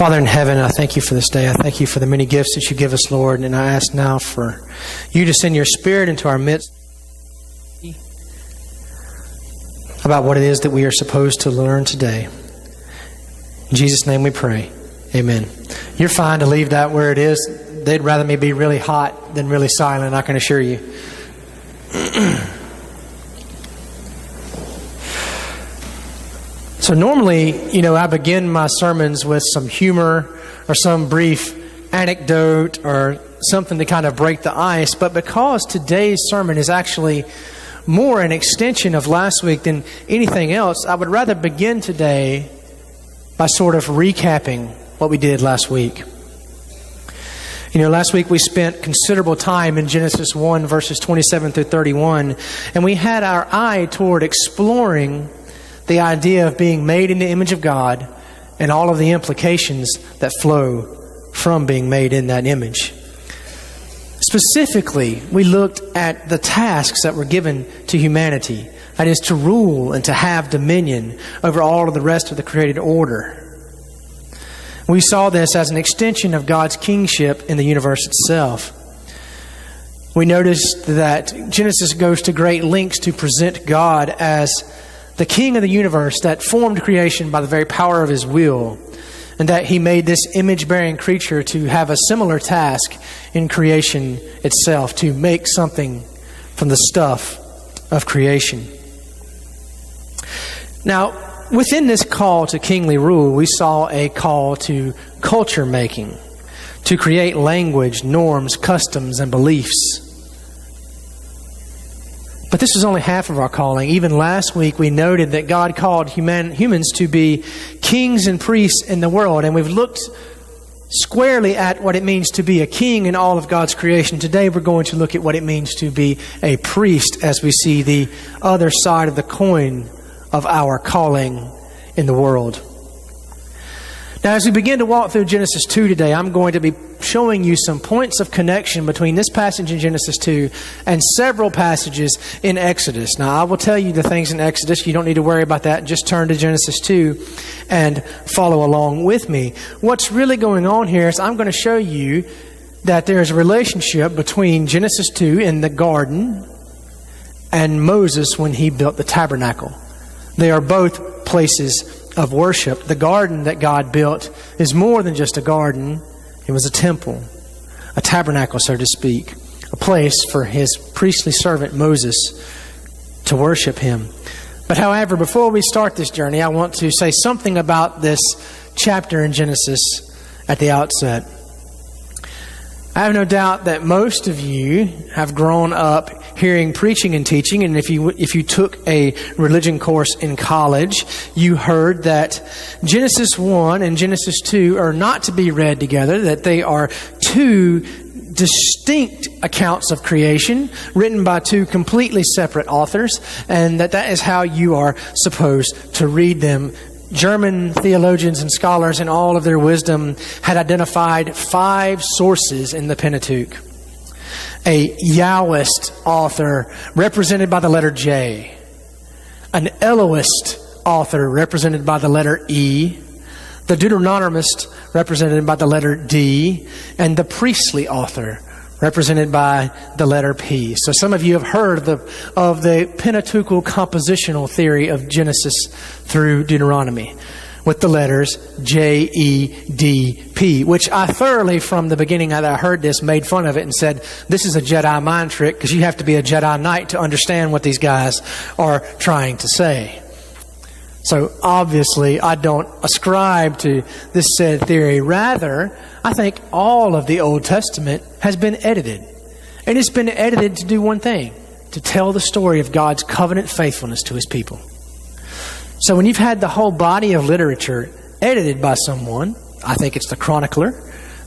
Father in heaven, I thank you for this day. I thank you for the many gifts that you give us, Lord. And I ask now for you to send your Spirit into our midst about what it is that we are supposed to learn today. In Jesus' name we pray. Amen. You're fine to leave that where it is. They'd rather me be really hot than really silent, I can assure you. So normally, I begin my sermons with some humor or some brief anecdote or something to kind of break the ice. But because today's sermon is actually more an extension of last week than anything else, I would rather begin today by sort of recapping what we did last week. Last week we spent considerable time in Genesis 1, verses 27 through 31, and we had our eye toward exploring the idea of being made in the image of God and all of the implications that flow from being made in that image. Specifically, we looked at the tasks that were given to humanity, that is, to rule and to have dominion over all of the rest of the created order. We saw this as an extension of God's kingship in the universe itself. We noticed that Genesis goes to great lengths to present God as the king of the universe that formed creation by the very power of his will, and that he made this image-bearing creature to have a similar task in creation itself, to make something from the stuff of creation. Now, within this call to kingly rule, we saw a call to culture making, to create language, norms, customs, and beliefs. But this was only half of our calling. Even last week, we noted that God called humans to be kings and priests in the world. And we've looked squarely at what it means to be a king in all of God's creation. Today, we're going to look at what it means to be a priest as we see the other side of the coin of our calling in the world. Now, as we begin to walk through Genesis 2 today, I'm going to be showing you some points of connection between this passage in Genesis 2 and several passages in Exodus. Now, I will tell you the things in Exodus. You don't need to worry about that. Just turn to Genesis 2 and follow along with me. What's really going on here is I'm going to show you that there's a relationship between Genesis 2 in the garden and Moses when he built the tabernacle. They are both places of worship. The garden that God built is more than just a garden. It was a temple, a tabernacle, so to speak, a place for his priestly servant Moses to worship him. But however, before we start this journey, I want to say something about this chapter in Genesis at the outset. I have no doubt that most of you have grown up hearing preaching and teaching, and if you took a religion course in college, you heard that Genesis 1 and Genesis 2 are not to be read together, that they are two distinct accounts of creation written by two completely separate authors, and that is how you are supposed to read them. German theologians and scholars in all of their wisdom had identified 5 sources in the Pentateuch. A Yahwist author represented by the letter J, an Elohist author represented by the letter E, the Deuteronomist represented by the letter D, and the priestly author represented by the letter P. So some of you have heard of the Pentateuchal compositional theory of Genesis through Deuteronomy with the letters J, E, D, P, which I thoroughly, from the beginning that I heard this, made fun of it and said, this is a Jedi mind trick because you have to be a Jedi Knight to understand what these guys are trying to say. So obviously, I don't ascribe to this said theory. Rather, I think all of the Old Testament has been edited. And it's been edited to do one thing, to tell the story of God's covenant faithfulness to his people. So when you've had the whole body of literature edited by someone, I think it's the chronicler.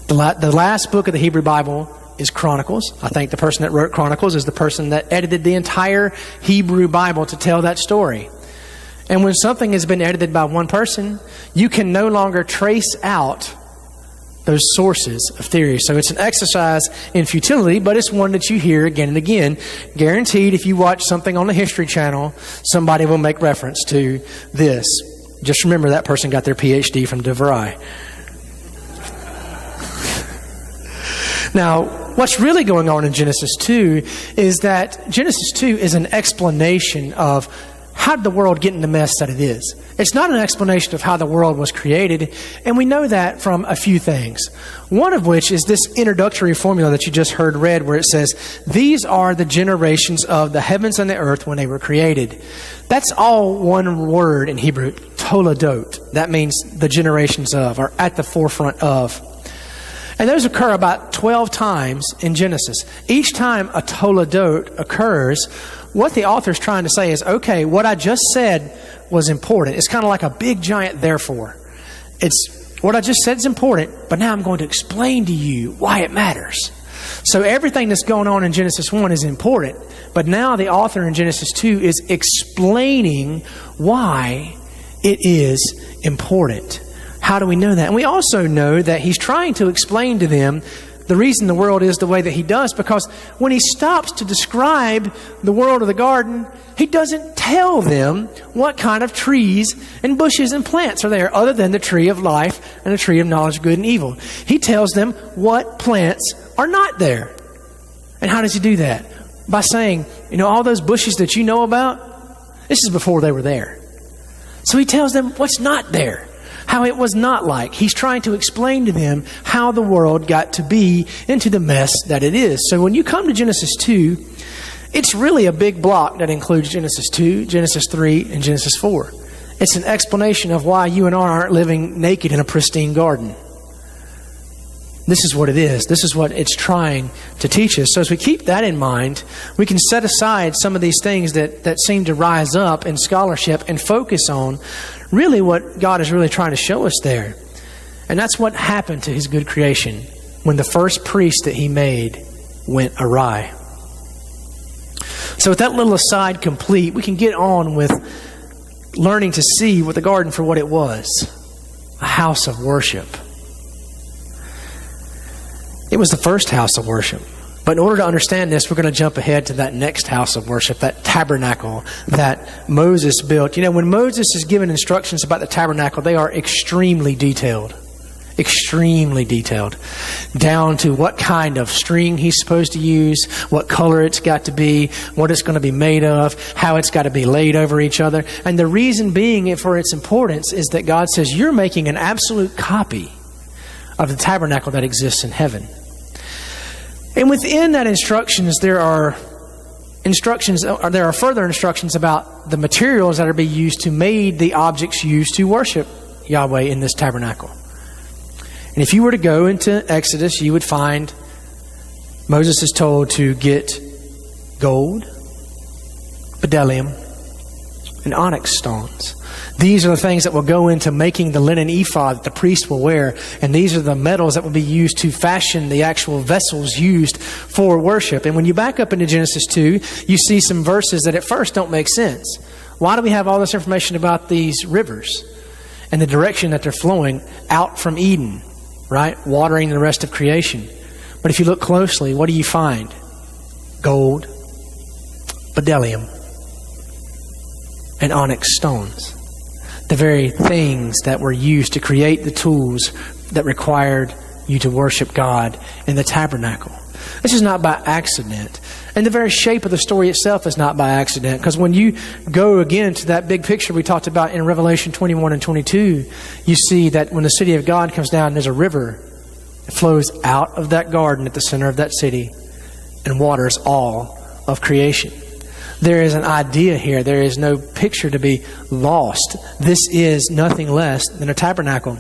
The last book of the Hebrew Bible is Chronicles. I think the person that wrote Chronicles is the person that edited the entire Hebrew Bible to tell that story. And when something has been edited by one person, you can no longer trace out those sources of theory. So it's an exercise in futility, but it's one that you hear again and again. Guaranteed, if you watch something on the History Channel, somebody will make reference to this. Just remember that person got their PhD from DeVry. Now, what's really going on in Genesis 2 is that Genesis 2 is an explanation of how did the world get in the mess that it is. It's not an explanation of how the world was created, and we know that from a few things. One of which is this introductory formula that you just heard read, where it says, these are the generations of the heavens and the earth when they were created. That's all one word in Hebrew, toledot. That means the generations of, or at the forefront of. And those occur about 12 times in Genesis. Each time a toledot occurs, what the author's trying to say is, okay, what I just said was important. It's kind of like a big giant therefore. It's what I just said is important, but now I'm going to explain to you why it matters. So everything that's going on in Genesis 1 is important, but now the author in Genesis 2 is explaining why it is important. How do we know that? And we also know that he's trying to explain to them the reason the world is the way that he does, because when he stops to describe the world of the garden, he doesn't tell them what kind of trees and bushes and plants are there other than the tree of life and the tree of knowledge of good and evil. He tells them what plants are not there. And how does he do that? By saying, all those bushes that you know about, this is before they were there. So he tells them what's not there. How it was not like. He's trying to explain to them how the world got to be into the mess that it is. So when you come to Genesis 2, it's really a big block that includes Genesis 2, Genesis 3, and Genesis 4. It's an explanation of why you and I aren't living naked in a pristine garden. This is what it is. This is what it's trying to teach us. So as we keep that in mind, we can set aside some of these things that seem to rise up in scholarship and focus on really what God is really trying to show us there. And that's what happened to his good creation when the first priest that he made went awry. So with that little aside complete, we can get on with learning to see what the garden for what it was, a house of worship. It was the first house of worship. But in order to understand this, we're going to jump ahead to that next house of worship, that tabernacle that Moses built. When Moses is given instructions about the tabernacle, they are extremely detailed. Extremely detailed. Down to what kind of string he's supposed to use, what color it's got to be, what it's going to be made of, how it's got to be laid over each other. And the reason being for its importance is that God says, you're making an absolute copy of the tabernacle that exists in heaven. And within that instructions, there are further instructions about the materials that are being used to make the objects used to worship Yahweh in this tabernacle. And if you were to go into Exodus, you would find Moses is told to get gold, bdellium, and onyx stones. These are the things that will go into making the linen ephod that the priest will wear. And these are the metals that will be used to fashion the actual vessels used for worship. And when you back up into Genesis 2, you see some verses that at first don't make sense. Why do we have all this information about these rivers and the direction that they're flowing out from Eden, right? Watering the rest of creation. But if you look closely, what do you find? Gold, bdellium, and onyx stones. The very things that were used to create the tools that required you to worship God in the tabernacle. This is not by accident. And the very shape of the story itself is not by accident. Because when you go again to that big picture we talked about in Revelation 21 and 22, you see that when the city of God comes down, there's a river that flows out of that garden at the center of that city and waters all of creation. There is an idea here. There is no picture to be lost. This is nothing less than a tabernacle.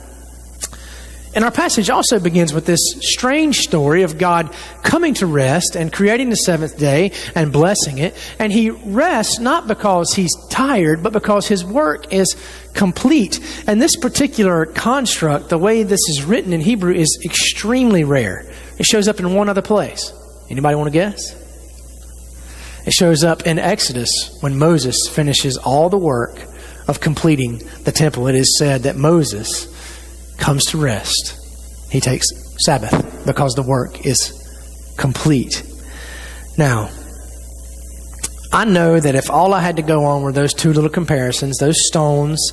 And our passage also begins with this strange story of God coming to rest and creating the seventh day and blessing it. And he rests not because he's tired, but because his work is complete. And this particular construct, the way this is written in Hebrew, is extremely rare. It shows up in one other place. Anybody want to guess? It shows up in Exodus when Moses finishes all the work of completing the temple. It is said that Moses comes to rest. He takes Sabbath because the work is complete. Now, I know that if all I had to go on were those two little comparisons, those stones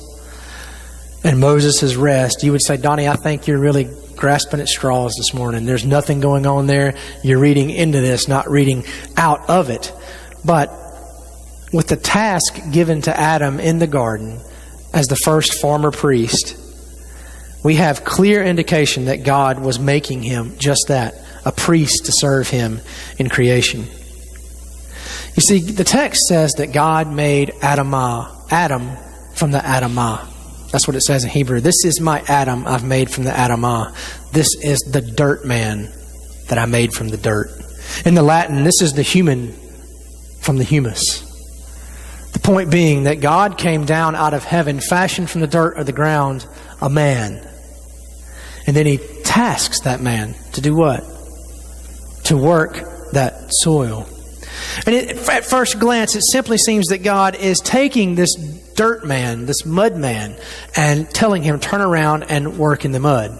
and Moses' rest, you would say, Donnie, I think you're really grasping at straws this morning. There's nothing going on there. You're reading into this, not reading out of it. But with the task given to Adam in the garden as the first former priest, we have clear indication that God was making him just that, a priest to serve him in creation. You see, the text says that God made Adam from the Adamah. That's what it says in Hebrew. This is my Adam I've made from the Adamah. This is the dirt man that I made from the dirt. In the Latin, this is the human from the humus. The point being that God came down out of heaven, fashioned from the dirt of the ground, a man. And then he tasks that man to do what? To work that soil. And at first glance, it simply seems that God is taking this dirt man, this mud man, and telling him, turn around and work in the mud.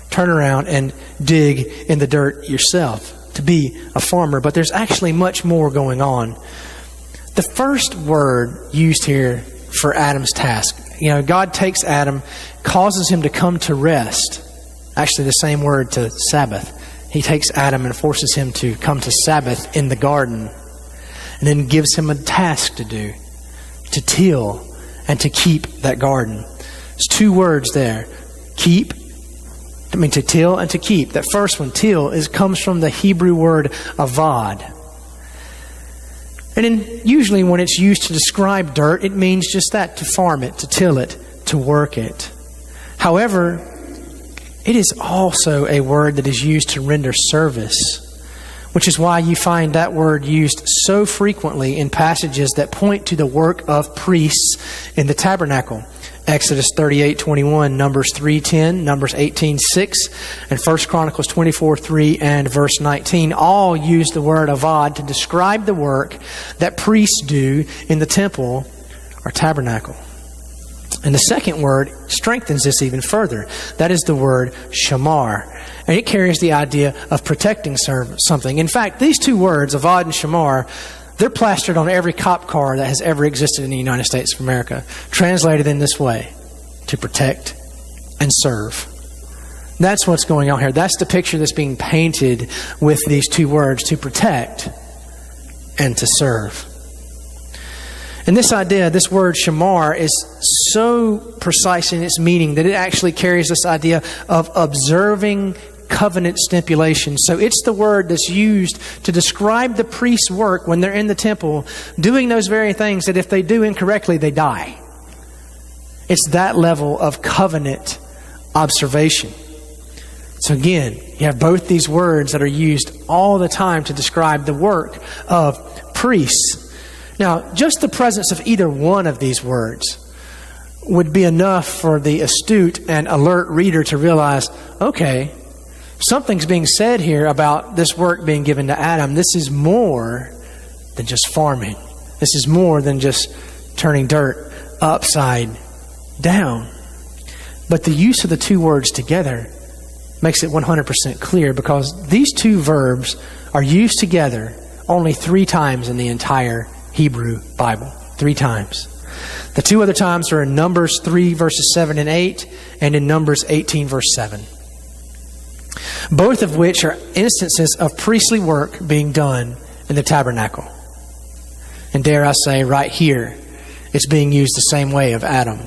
Turn around and dig in the dirt yourself to be a farmer. But there's actually much more going on. The first word used here for Adam's task, God takes Adam, causes him to come to rest. Actually, the same word to Sabbath. He takes Adam and forces him to come to Sabbath in the garden. And then gives him a task to do, to till and to keep that garden. There's two words there. To till and to keep. That first one, till, comes from the Hebrew word avad. And then usually when it's used to describe dirt, it means just that, to farm it, to till it, to work it. However, it is also a word that is used to render service, which is why you find that word used so frequently in passages that point to the work of priests in the tabernacle. Exodus 38:21, Numbers 3:10, Numbers 18:6, and 1 Chronicles 24:3 and verse 19 all use the word avad to describe the work that priests do in the temple or tabernacle. And the second word strengthens this even further. That is the word shamar. And it carries the idea of protecting something. In fact, these two words, avad and shamar, they're plastered on every cop car that has ever existed in the United States of America. Translated in this way, to protect and serve. That's what's going on here. That's the picture that's being painted with these two words, to protect and to serve. And this idea, this word shamar, is so precise in its meaning that it actually carries this idea of observing covenant stipulations. So it's the word that's used to describe the priest's work when they're in the temple, doing those very things that if they do incorrectly, they die. It's that level of covenant observation. So again, you have both these words that are used all the time to describe the work of priests. Now, just the presence of either one of these words would be enough for the astute and alert reader to realize, okay, something's being said here about this work being given to Adam. This is more than just farming. This is more than just turning dirt upside down. But the use of the two words together makes it 100% clear, because these two verbs are used together only 3 times in the entire Hebrew Bible. 3 times. The 2 other times are in Numbers 3 verses 7 and 8 and in Numbers 18 verse 7. Both of which are instances of priestly work being done in the tabernacle. And dare I say, right here, it's being used the same way of Adam.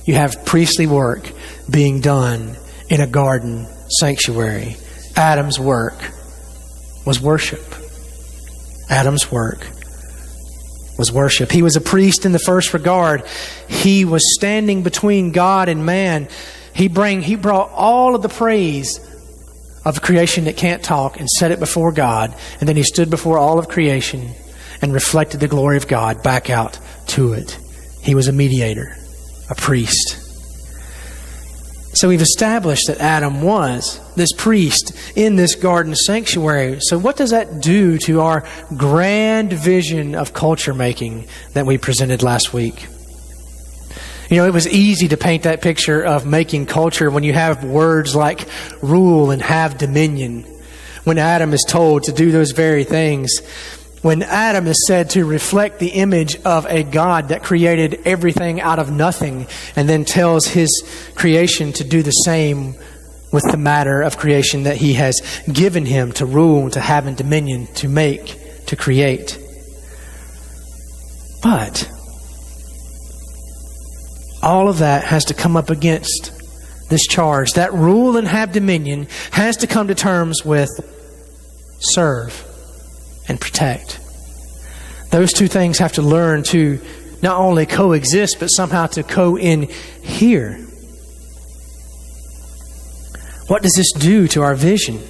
You have priestly work being done in a garden sanctuary. Adam's work was worship. Adam's work was worship. He was a priest in the first regard. He was standing between God and man. He brought all of the praise of creation that can't talk and set it before God. And then he stood before all of creation and reflected the glory of God back out to it. He was a mediator, a priest. So we've established that Adam was this priest in this garden sanctuary. So what does that do to our grand vision of culture making that we presented last week? It was easy to paint that picture of making culture when you have words like rule and have dominion. When Adam is told to do those very things. When Adam is said to reflect the image of a God that created everything out of nothing and then tells his creation to do the same with the matter of creation that he has given him to rule, to have in dominion, to make, to create. But all of that has to come up against this charge. That rule and have dominion has to come to terms with serve and protect. Those two things have to learn to not only coexist, but somehow to co-inhere. What does this do to our vision?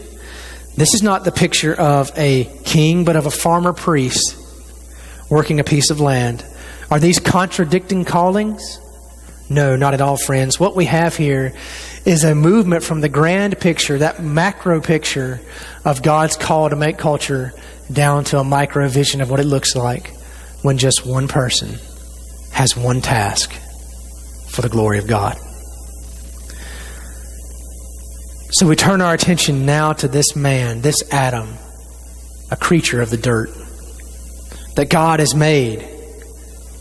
This is not the picture of a king, but of a farmer priest working a piece of land. Are these contradicting callings? No, not at all, friends. What we have here is a movement from the grand picture, that macro picture of God's call to make culture, down to a micro vision of what it looks like when just one person has one task for the glory of God. So we turn our attention now to this man, this Adam, a creature of the dirt that God has made.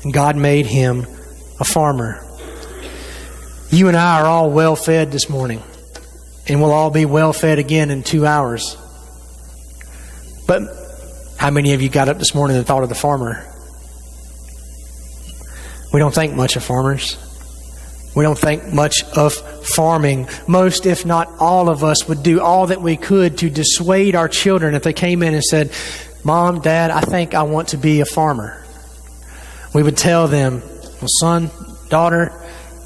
And God made him a farmer. You and I are all well fed this morning, and we'll all be well fed again in 2 hours. But how many of you got up this morning and thought of the farmer? We don't think much of farmers. We don't think much of farming. Most, if not all of us, would do all that we could to dissuade our children if they came in and said, "Mom, Dad, I think I want to be a farmer." We would tell them, "Well, son, daughter,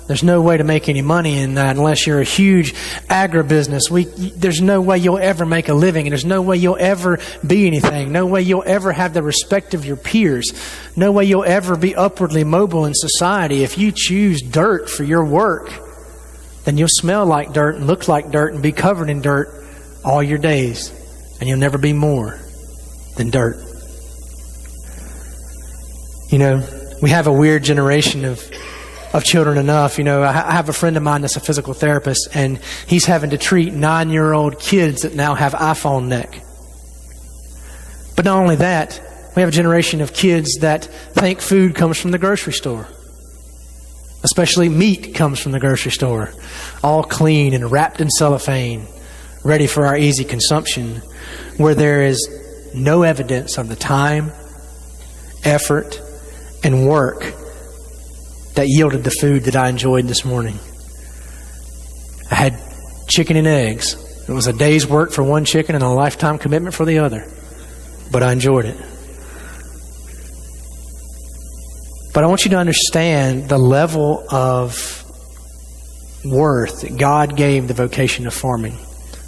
there's no way to make any money in that unless you're a huge agribusiness. There's no way you'll ever make a living, and there's no way you'll ever be anything. No way you'll ever have the respect of your peers. No way you'll ever be upwardly mobile in society. If you choose dirt for your work, then you'll smell like dirt and look like dirt and be covered in dirt all your days, and you'll never be more than dirt." You know, we have a weird generation of children enough. You know, I have a friend of mine that's a physical therapist, and he's having to treat 9-year-old kids that now have iPhone neck. But not only that, we have a generation of kids that think food comes from the grocery store. Especially meat comes from the grocery store. All clean and wrapped in cellophane, ready for our easy consumption, where there is no evidence of the time, effort, and work that yielded the food that I enjoyed this morning. I had chicken and eggs. It was a day's work for one chicken and a lifetime commitment for the other. But I enjoyed it. But I want you to understand the level of worth that God gave the vocation of farming.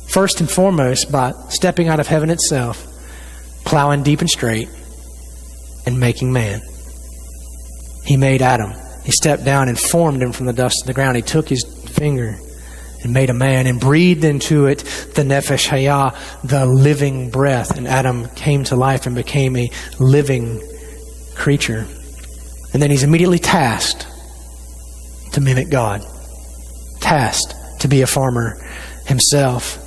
First and foremost, by stepping out of heaven itself, plowing deep and straight, and making man. He made Adam. He stepped down and formed him from the dust of the ground. He took his finger and made a man and breathed into it the nefesh hayah, the living breath. And Adam came to life and became a living creature. And then he's immediately tasked to mimic God. Tasked to be a farmer himself.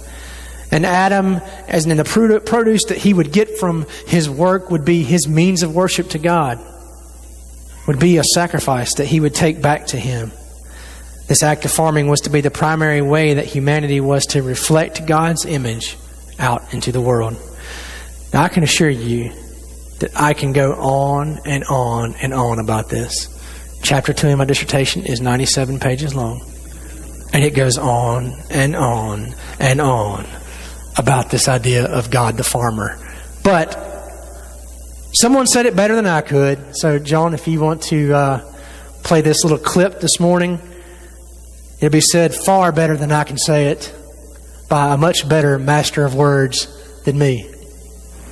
And Adam, as in the produce that he would get from his work, would be his means of worship to God. Would be a sacrifice that he would take back to him. This act of farming was to be the primary way that humanity was to reflect God's image out into the world. Now, I can assure you that I can go on and on and on about this. Chapter 2 in my dissertation is 97 pages long. And it goes on and on and on about this idea of God the farmer. But someone said it better than I could. So, John, if you want to play this little clip this morning, it'll be said far better than I can say it by a much better master of words than me.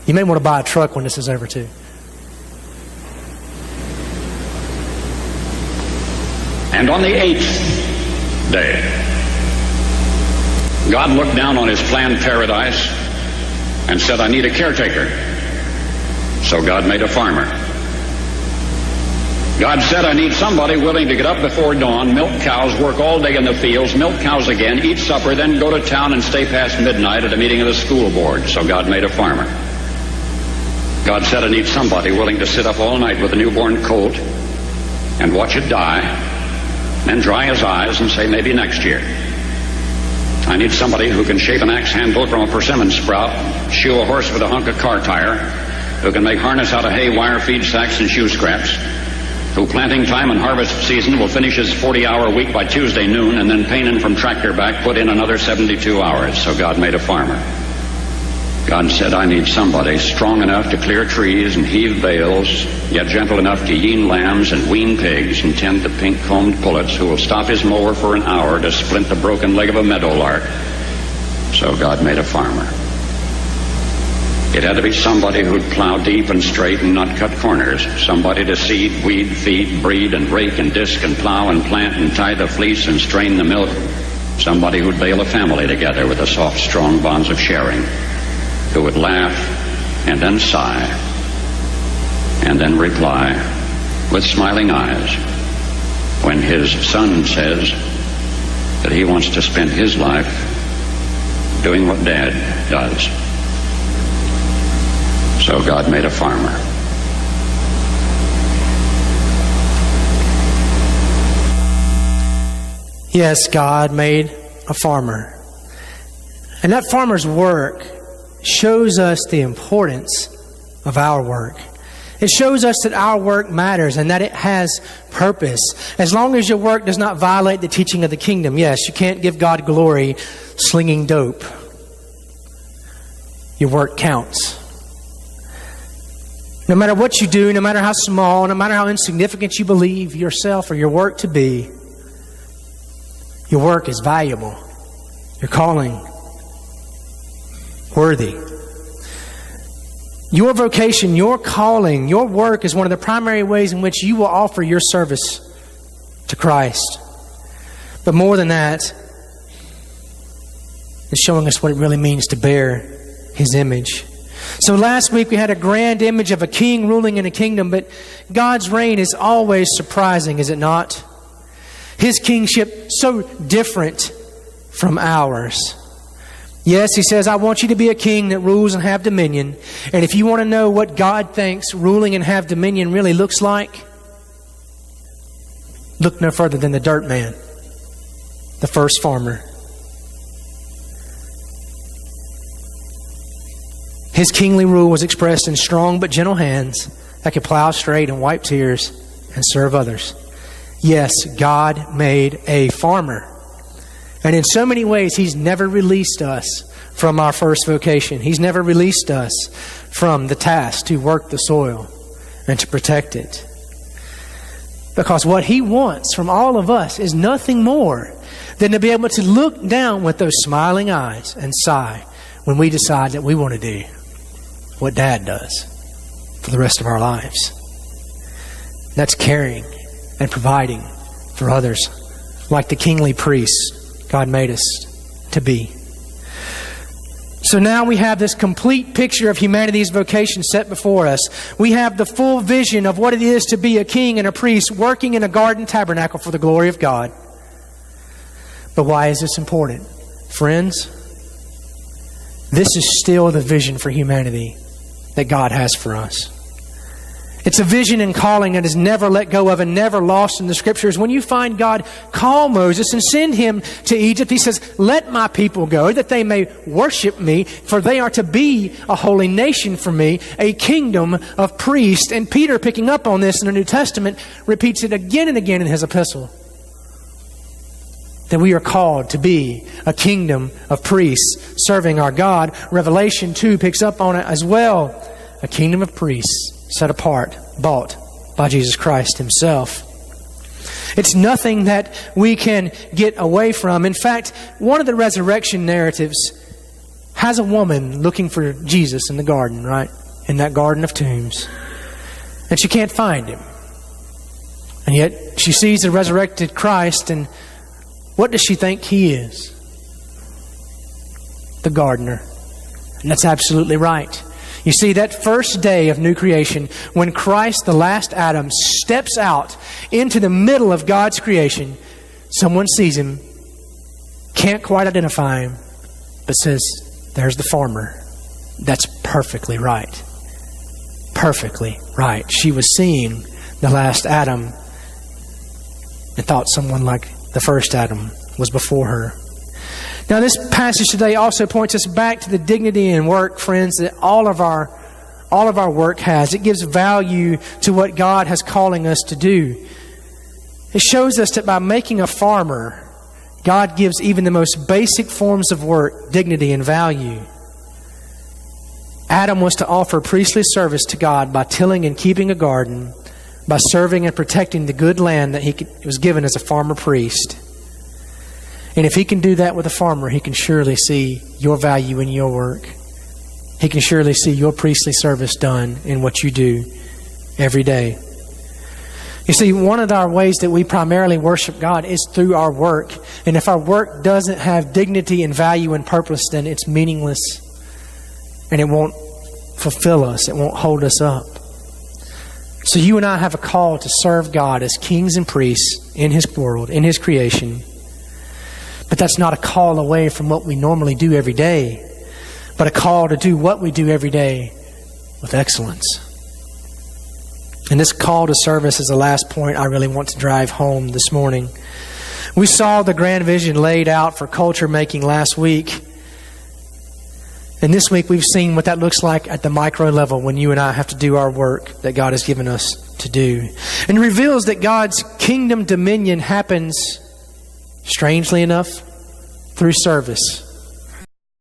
You may want to buy a truck when this is over, too. And on the 8th day, God looked down on his planned paradise and said, "I need a caretaker." So God made a farmer. God said, "I need somebody willing to get up before dawn, milk cows, work all day in the fields, milk cows again, eat supper, then go to town and stay past midnight at a meeting of the school board." So God made a farmer. God said, "I need somebody willing to sit up all night with a newborn colt and watch it die, then dry his eyes and say, maybe next year." I need somebody who can shape an axe handle from a persimmon sprout, shoe a horse with a hunk of car tire, who can make harness out of hay, wire, feed sacks, and shoe scraps, who planting time and harvest season will finish his 40-hour week by Tuesday noon, and then painin' from tractor back put in another 72 hours. So God made a farmer. God said, I need somebody strong enough to clear trees and heave bales, yet gentle enough to yean lambs and wean pigs and tend the pink-combed pullets, who will stop his mower for an hour to splint the broken leg of a meadowlark. So God made a farmer. It had to be somebody who'd plow deep and straight and not cut corners, somebody to seed, weed, feed, breed, and rake and disc and plow and plant and tie the fleece and strain the milk, somebody who'd bale a family together with the soft, strong bonds of sharing, who would laugh and then sigh and then reply with smiling eyes when his son says that he wants to spend his life doing what Dad does. So God made a farmer. Yes, God made a farmer. And that farmer's work shows us the importance of our work. It shows us that our work matters and that it has purpose. As long as your work does not violate the teaching of the kingdom. Yes, you can't give God glory slinging dope. Your work counts. No matter what you do, no matter how small, no matter how insignificant you believe yourself or your work to be, your work is valuable. Your calling worthy. Your vocation, your calling, your work is one of the primary ways in which you will offer your service to Christ. But more than that, it's showing us what it really means to bear His image. So last week we had a grand image of a king ruling in a kingdom, but God's reign is always surprising, is it not? His kingship so different from ours. Yes, He says, I want you to be a king that rules and have dominion. And if you want to know what God thinks ruling and have dominion really looks like, look no further than the dirt man, the first farmer. His kingly rule was expressed in strong but gentle hands that could plow straight and wipe tears and serve others. Yes, God made a farmer. And in so many ways, He's never released us from our first vocation. He's never released us from the task to work the soil and to protect it. Because what He wants from all of us is nothing more than to be able to look down with those smiling eyes and sigh when we decide that we want to do what Dad does for the rest of our lives. That's caring and providing for others, like the kingly priests God made us to be. So now we have this complete picture of humanity's vocation set before us. We have the full vision of what it is to be a king and a priest working in a garden tabernacle for the glory of God. But why is this important? Friends, this is still the vision for humanity that God has for us. It's a vision and calling that is never let go of and never lost in the Scriptures. When you find God call Moses and send him to Egypt, He says, let my people go that they may worship me, for they are to be a holy nation for me, a kingdom of priests. And Peter, picking up on this in the New Testament, repeats it again and again in his epistle. That we are called to be a kingdom of priests serving our God. Revelation 2 picks up on it as well. A kingdom of priests set apart, bought by Jesus Christ Himself. It's nothing that we can get away from. In fact, one of the resurrection narratives has a woman looking for Jesus in the garden, right? In that garden of tombs. And she can't find Him. And yet she sees the resurrected Christ, and what does she think He is? The gardener. And that's absolutely right. You see, that first day of new creation, when Christ, the last Adam, steps out into the middle of God's creation, someone sees Him, can't quite identify Him, but says, there's the farmer. That's perfectly right. Perfectly right. She was seeing the last Adam and thought someone like the first Adam was before her. Now, this passage today also points us back to the dignity in work, friends, that all of our work has. It gives value to what God has calling us to do. It shows us that by making a farmer, God gives even the most basic forms of work dignity and value. Adam was to offer priestly service to God by tilling and keeping a garden, by serving and protecting the good land that he was given as a farmer priest. And if he can do that with a farmer, he can surely see your value in your work. He can surely see your priestly service done in what you do every day. You see, one of our ways that we primarily worship God is through our work. And if our work doesn't have dignity and value and purpose, then it's meaningless. And it won't fulfill us. It won't hold us up. So you and I have a call to serve God as kings and priests in His world, in His creation. But that's not a call away from what we normally do every day, but a call to do what we do every day with excellence. And this call to service is the last point I really want to drive home this morning. We saw the grand vision laid out for culture making last week. And this week we've seen what that looks like at the micro level when you and I have to do our work that God has given us to do. And it reveals that God's kingdom dominion happens, strangely enough, through service.